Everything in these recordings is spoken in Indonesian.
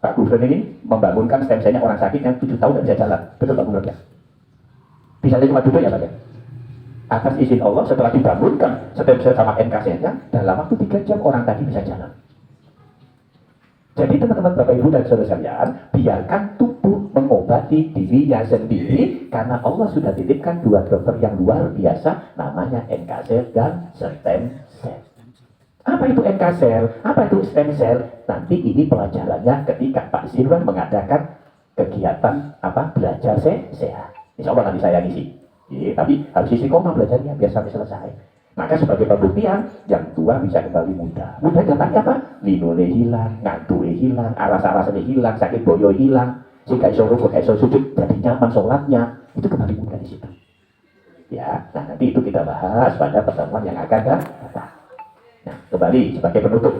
Pak Gubernur ini membangunkan stem cell-nya orang sakit yang 7 tahun tidak bisa jalan. Betul Pak Gubernur ya? Bisa cuma duduk ya Pak ya? Atas izin Allah setelah dibangunkan stem cell sama NK cell-nya, dalam waktu 3 jam orang tadi bisa jalan. Jadi teman-teman Bapak Ibu dan saudara sekalian, biarkan tubuh mengobati dirinya sendiri karena Allah sudah titipkan 2 dokter yang luar biasa namanya NK cell dan stem cell. Apa itu NK cell? Apa itu stem cell? Nanti ini pelajarannya ketika Pak Sirwan mengadakan kegiatan belajar sehat. Insya Allah nanti saya ngisi. Tapi harus isi koma belajarnya biar sampai selesai. Maka sebagai pembuktian, yang tua bisa kembali muda. Muda datangnya apa? Linole hilang, ngantuknya hilang, aras-arasnya hilang, sakit boyo hilang, sehingga iso rukuk, iso sujud, jadi nyaman sholatnya. Itu kembali muda di situ. Ya, nah nanti itu kita bahas pada pertemuan yang akan datang. Nah, kembali sebagai penutup.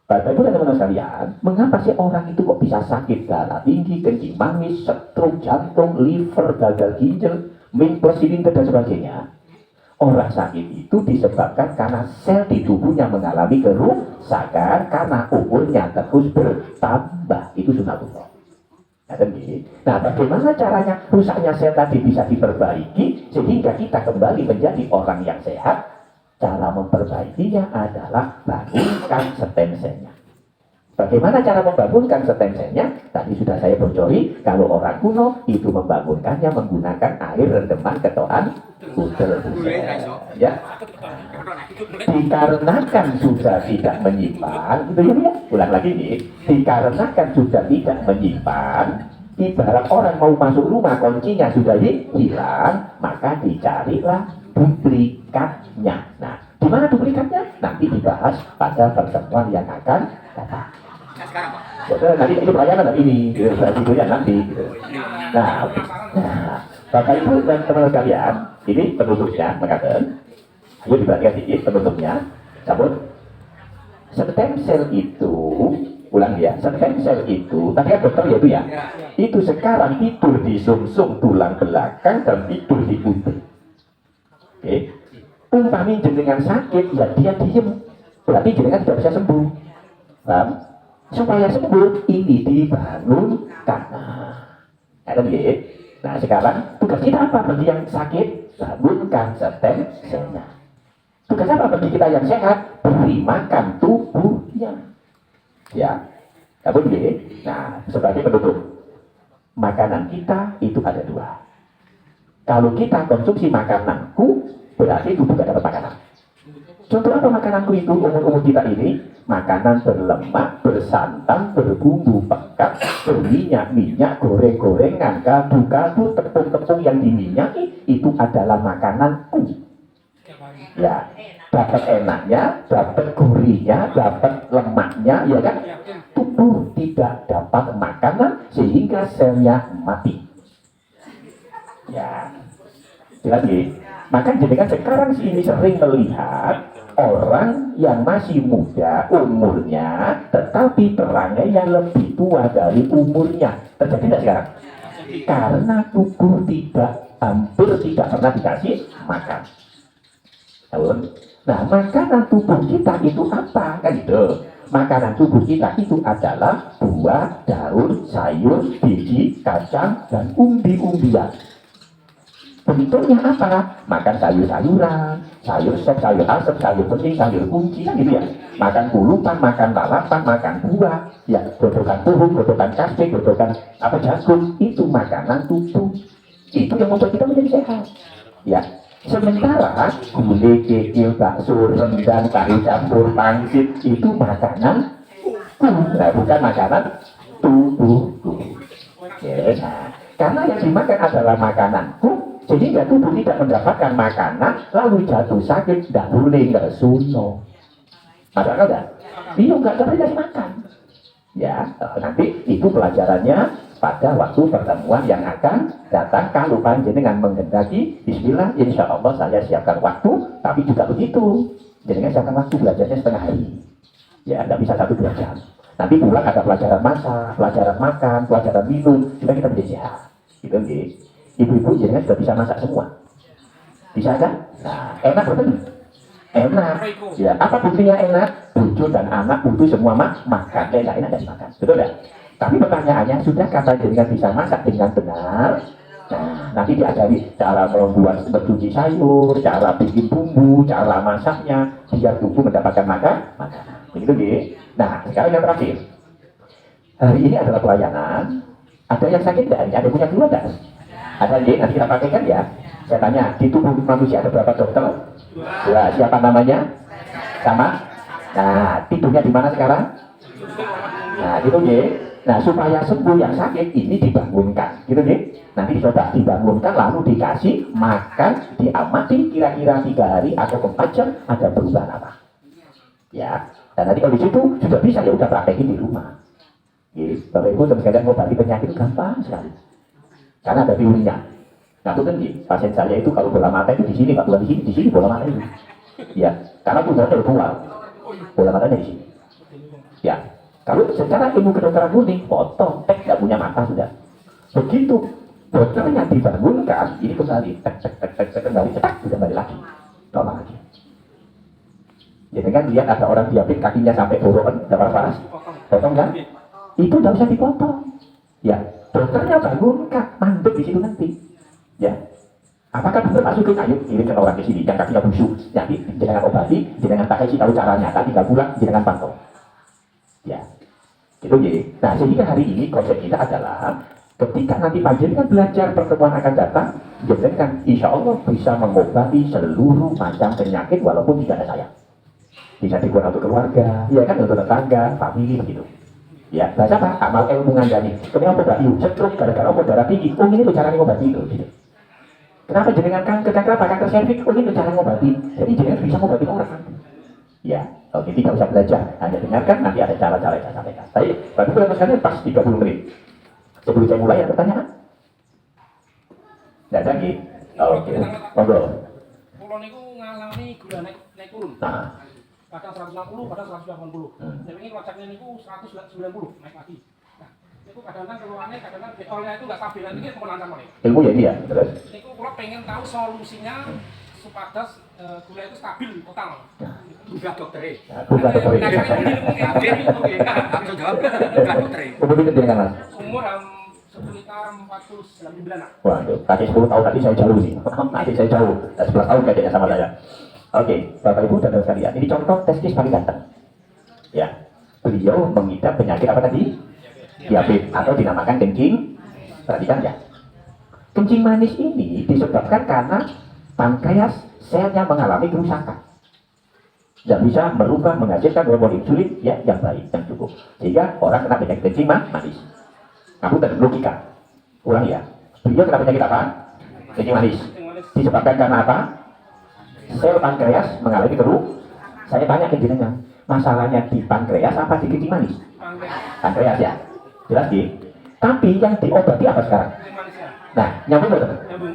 Bapak Ibu dan teman-teman sekalian, mengapa sih orang itu kok bisa sakit darah tinggi, kencing manis, stroke, jantung, liver, gagal ginjal, minus silinder dan sebagainya? Orang sakit itu disebabkan karena sel di tubuhnya mengalami kerusakan karena umurnya terus bertambah. Itu sunatullah. Nah, bagaimana caranya rusaknya sel tadi bisa diperbaiki sehingga kita kembali menjadi orang yang sehat? Cara memperbaikinya adalah bangunkan stem cell-nya. Bagaimana cara membangunkan stem cell-nya? Tadi sudah saya bocori, kalau orang kuno itu membangunkannya menggunakan air rendaman ketoan pudel. Ya. Dikarenakan sudah tidak menyimpan, gitu ya. Ulang lagi nih, dikarenakan sudah tidak menyimpan, ibarat orang mau masuk rumah kuncinya sudah hilang, maka dicarilah duplikatnya. Nah, di mana duplikatnya? Nanti dibahas pada pertemuan yang akan datang. Betul, nanti itu pelajaran ini, videonya nanti. Nah, Bapak Ibu dan teman-teman sekalian, ini penutupnya, mengatakan, ayo diperhatikan sedikit penutupnya. Cabut. Stem cell itu, ulang ya, stem cell itu, tadi kan dokter ya itu ya, itu sekarang tidur di sumsum tulang belakang dan tidur di putih. Oke, umpami jenengan sakit, ya dia diem, berarti jenengan tidak bisa sembuh. Paham? Supaya sembuh, ini dibangunkan. Nah, sekarang tugas kita apa bagi yang sakit? Bangunkan stem cell-nya. Tugas apa bagi kita yang sehat? Beri makan tubuhnya. Ya, nah, sebagai penutup, makanan kita itu ada 2. Kalau kita konsumsi makananku, berarti tubuh gak dapat makanan. Contoh apa makananku itu umur-umur kita ini? Makanan berlemak, bersantan, berbumbu pekat, berminyak-minyak, goreng-gorengan, kaldu-kaldu, tepung-tepung yang diminyaki, itu adalah makananku. Ya, dapat enaknya, dapat gurihnya, dapat lemaknya, ya kan? Tubuh tidak dapat makanan sehingga selnya mati. Ya, lagi. Maka jenengan sekarang ini sering melihat orang yang masih muda umurnya, tetapi perangainya lebih tua dari umurnya. Terjadi tidak sekarang? Karena tubuh hampir tidak pernah dikasih makan. Nah, makanan tubuh kita itu apa? Kan itu. Makanan tubuh kita itu adalah buah, daun, sayur, biji, kacang, dan umbi-umbian. Bentuknya apa? Makan sayur-sayuran, sayur sop, sayur asap, sayur bening, sayur kunci, kan gitu ya. Makan kulupan, makan lalapan, makan buah, ya, godokan puhung, godokan cabai, godokan jagung, itu makanan tubuh. Itu yang membuat kita menjadi sehat. Ya. Sementara gulai, kikil, bakso, rendang, tahu campur, pangsit, itu makanan nah, bukan makanan tubuhku. Ya, nah, karena yang dimakan adalah makananku, sehingga tubuh tidak mendapatkan makanan, lalu jatuh sakit, tidak boleh, nggak suno. Ada nggak? Iya, nggak boleh makan. Ya, nanti itu pelajarannya pada waktu pertemuan yang akan datang. Kalau panjenengan menghendaki, bismillah, insya Allah saya siapkan waktu, tapi juga begitu. Jenengan siapkan waktu belajarnya setengah hari. Ya, tidak bisa 1-2 jam. Nanti pulang ada pelajaran masak, pelajaran makan, pelajaran minum, supaya kita menjadi sehat. Gitu, gitu. Ibu-ibu jenengan sudah bisa masak semua. Bisa kan? Nah, enak betul? Enak. Ya, apa buktinya enak? Bucu dan anak butuh semua makan. Enak dari makan. Betul ya? Tapi pertanyaannya, sudah kata jenengan bisa masak dengan benar? Nah, nanti diajari cara membuat mencuci sayur, cara bikin bumbu, cara masaknya, biar tubuh mendapatkan makanan. Begitu, ya. Nah, sekarang yang terakhir. Hari ini adalah pelayanan. Ada yang sakit nggak? Ada punya keluhan nggak? Ada, ya. Nanti kita pakaikan ya. Saya tanya, di tubuh manusia ada berapa dokter? Dua. Siapa namanya? Sama? Nah, tidurnya di mana sekarang? Nah, gitu, ya. Nah, supaya sembuh yang sakit ini dibangunkan, gitu nih. Nanti coba dibangunkan, lalu dikasih makan, diamati kira-kira 3 hari atau 4 jam ada perubahan apa. Ya, dan nanti kalau di situ sudah bisa, ya udah praktekin di rumah. Gitu. Bapak Ibu sekalian mengobati penyakit itu gampang sekali, karena ada teorinya. Nah, itu kan pasien saya itu kalau bola mata itu di sini, nggak bola di sini bola mata itu. Ya, karena tubuhnya keluar, bola matanya di sini. Ya. Kalau secara ilmu kedokteran murni, potong, nggak punya mata sudah. Begitu dokternya dibangunkan, ini kembali, kembali, sudah kembali lagi, tolak lagi. Jadi kan lihat ada orang diabetes kakinya sampai borokan, dapat panas, potong kan? Itu nggak usah dipotong. Ya, dokternya bangunkan, mandek di situ nanti. Ya, apakah benar masukin? Ayo kirimkan orang ke sini yang kakinya busuk, jadi jangan obati, jangan pakai sih tahu caranya, tapi nggak pulang, jangan pantau. Ya. Gitu, jadi. Nah, sehingga hari ini konsep kita adalah ketika nanti panjenengan belajar pertemuan akan datang, jenengan insya Allah bisa mengobati seluruh macam penyakit walaupun tidak ada saya. Bisa dibuat untuk keluarga, ya kan, untuk tetangga, famili begitu. Ya, bahasa apa? Amal ilmu ngandani. Kenapa obat yuk? Stroke gara-gara obat darah tinggi. Oh, ini tuh cara ngobati itu. Gitu. Kenapa jenengan kanker serviks? Oh, ini tuh cara ngobati. Jadi jenengan bisa ngobati orang. Ya. Oke, tidak usah belajar, hanya dengarkan, nanti ada cara-cara yang saya sampaikan. Tapi, bagi kalian sekalian pas 30 menit. Sebelum saya mulai, ada pertanyaan? Tidak ada lagi? Oke, monggo. Pulau niku ngalami gula naik turun. Nah. Kadang 160, kadang 180. Jadi ini kocaknya niku 190 naik lagi. Nah, niku kadang-kadang keluarnya, kadang-kadang betolnya itu nggak stabil. Nanti kita melancar malah. Ilmu ya dia, terus? Niku pulau pengen tahu solusinya supaya gula itu stabil total. Bukan dokter. Bukan dokter. Umur itu dengan mas? Umur sekitar 49 bulan. Waduh, tadi 10 tahun tadi saya jauh nih. Tadi saya jauh, 11 tahun kayaknya sama saya. Oke, Bapak Ibu dan sekalian, ini contoh testis paling ganteng. Ya, beliau mengidap penyakit apa tadi? Diabetes atau dinamakan kencing. Perhatikan ya. Kencing manis ini disebabkan karena pankreas selnya mengalami kerusakan. Tidak bisa merubah menghasilkan hormon insulin ya, yang baik, yang cukup. Sehingga orang kena penyakit kencing manis. Kamu dan logika. Ulang ya. Beliau kena penyakit apa? Kencing manis. Disebabkan karena apa? Sel pankreas mengalami kerusakan. Saya tanya ke jenengan, masalahnya di pankreas apa di kencing manis? Pankreas ya. Jelas di. Tapi yang diobati apa sekarang? Nah, nyambung betul? Nyambung.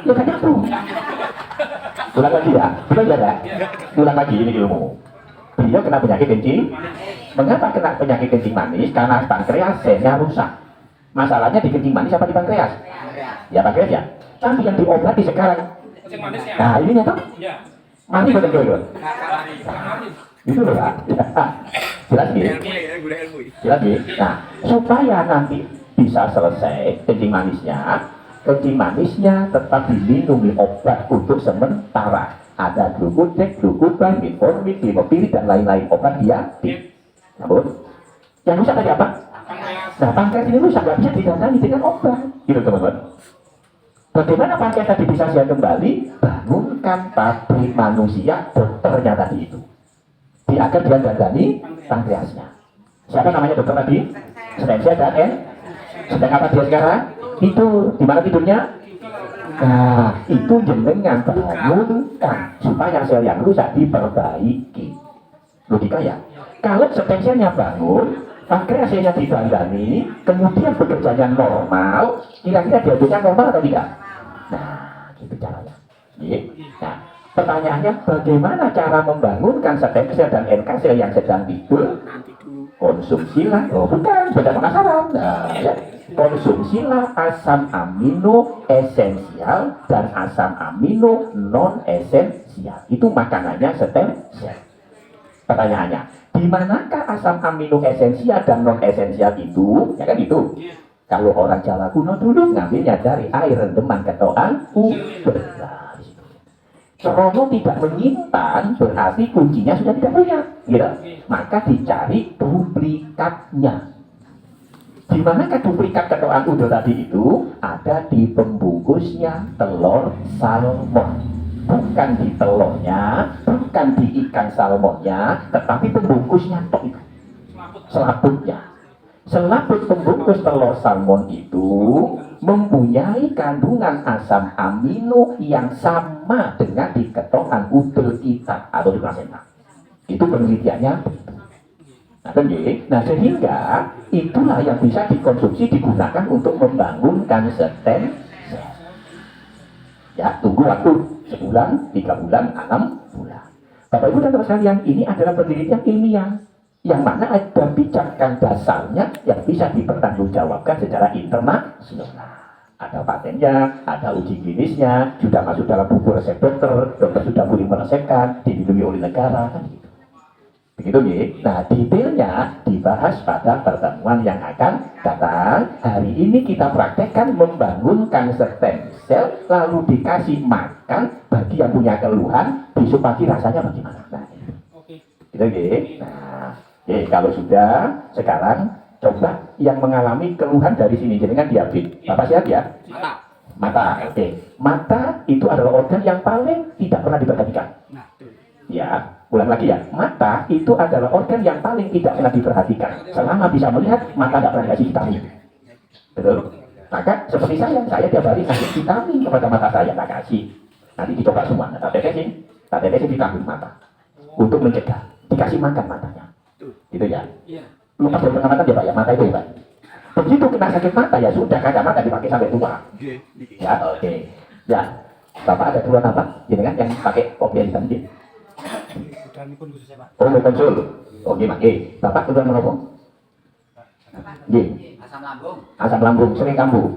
Ya kan nyambung. Ulang lagi ya, betul ya? Ulang lagi, ini ilmu. Beliau kena penyakit kencing. Mengapa kena penyakit kencing manis? Karena pankreas selnya rusak. Masalahnya di kencing manis apa di pankreas? Ya pankreas ya. Tapi yang diobati sekarang. Nah ini nyata? Mati betul-betul. Itu loh ya. Jelas ya? Jelas ya? Nah, supaya nanti bisa selesai kencing manisnya tetap dilindungi obat untuk sementara. Ada glukotek, glukoban, metformin, glimopirid, dan lain-lain obat diabetes. Namun, yang rusak tadi apa? Nah, pankreas ini rusak, nggak bisa ditangani dengan obat. Gitu teman-teman. Bagaimana pankreas tadi bisa sehat kembali? Bangunkan pabrik manusia dokternya tadi itu. Agar dia dandani pankreasnya. Siapa namanya dokter tadi? Stem cell dan sedang apa dia sekarang? Itu di mana tidurnya? Nah, itu jenengan bangunkan supaya sel yang rusak diperbaiki. Logika ya. Kalau stem cellnya bangun, pankreasnya didandani, kemudian bekerjanya normal, kira-kira diaturnya normal atau tidak? Nah, itu caranya. Nah, pertanyaannya bagaimana cara membangunkan stem cell dan NK cell yang sedang tidur? Konsumsilah, oh bukan, beda penasaran. Nah, ya. Konsumsilah asam amino esensial dan asam amino non esensial. Itu makanannya stem cell. Pertanyaannya, Di manakah asam amino esensial dan non esensial itu? Ya kan itu. Iya. Kalau orang Jawa kuno dulu ngambilnya dari air rendeman ketokan beras. Serono tidak menyimpan berarti kuncinya sudah tidak punya, gitu. Maka dicari duplikatnya. Di manakah duplikat ketokan udo tadi itu? Ada di pembungkusnya telur salmon. Bukan di telurnya, bukan di ikan salmonnya, tetapi pembungkusnya tok itu. Selaputnya. Selaput pembungkus telur salmon itu mempunyai kandungan asam amino yang sama dengan di ketokan udel kita atau di plasenta. Itu penelitiannya. Nah, sehingga itulah yang bisa dikonsumsi digunakan untuk membangunkan stem sel. Ya, tunggu waktu sebulan, 3 bulan, 6 bulan. Bapak Ibu dan teman sekalian, ini adalah penelitian ilmiah yang mana ada pijakan dasarnya yang bisa dipertanggungjawabkan secara internasional. Ada patennya, ada uji klinisnya, sudah masuk dalam buku resep dokter, dokter sudah boleh meresepkan, dilindungi oleh negara, kan gitu. Begitu ya. Nah, detailnya dibahas pada pertemuan yang akan datang. Hari ini kita praktekkan membangunkan stem sel, lalu dikasih makan bagi yang punya keluhan, besok pagi rasanya bagaimana. Nah, gitu ya. Nah, kalau sudah, sekarang coba yang mengalami keluhan dari sini, jenengan diabetes. Bapak siap ya? Mata. Oke. Mata itu adalah organ yang paling tidak pernah diperhatikan. Ya, ulang lagi ya. Mata itu adalah organ yang paling tidak pernah diperhatikan. Selama bisa melihat, mata tidak pernah dikasih vitamin. Betul? Maka seperti saya tiap hari kasih vitamin kepada mata saya, tak kasih. Nanti dicoba semua, tak tetesin vitamin mata untuk mencegah. Dikasih makan matanya. Gitu ya. Lupa berpengamatan ya Pak ya, mata itu ya Pak. Begitu kena sakit mata ya sudah, kacamata dipakai sampai tua. Ya, oke. Ya, Bapak ada keluhan apa? Jenengan yang pakai kopi hitam ini? Oh, mau konsul. Oke, Pak. Bapak keluhan apa? Asam lambung. Asam lambung, sering kambuh.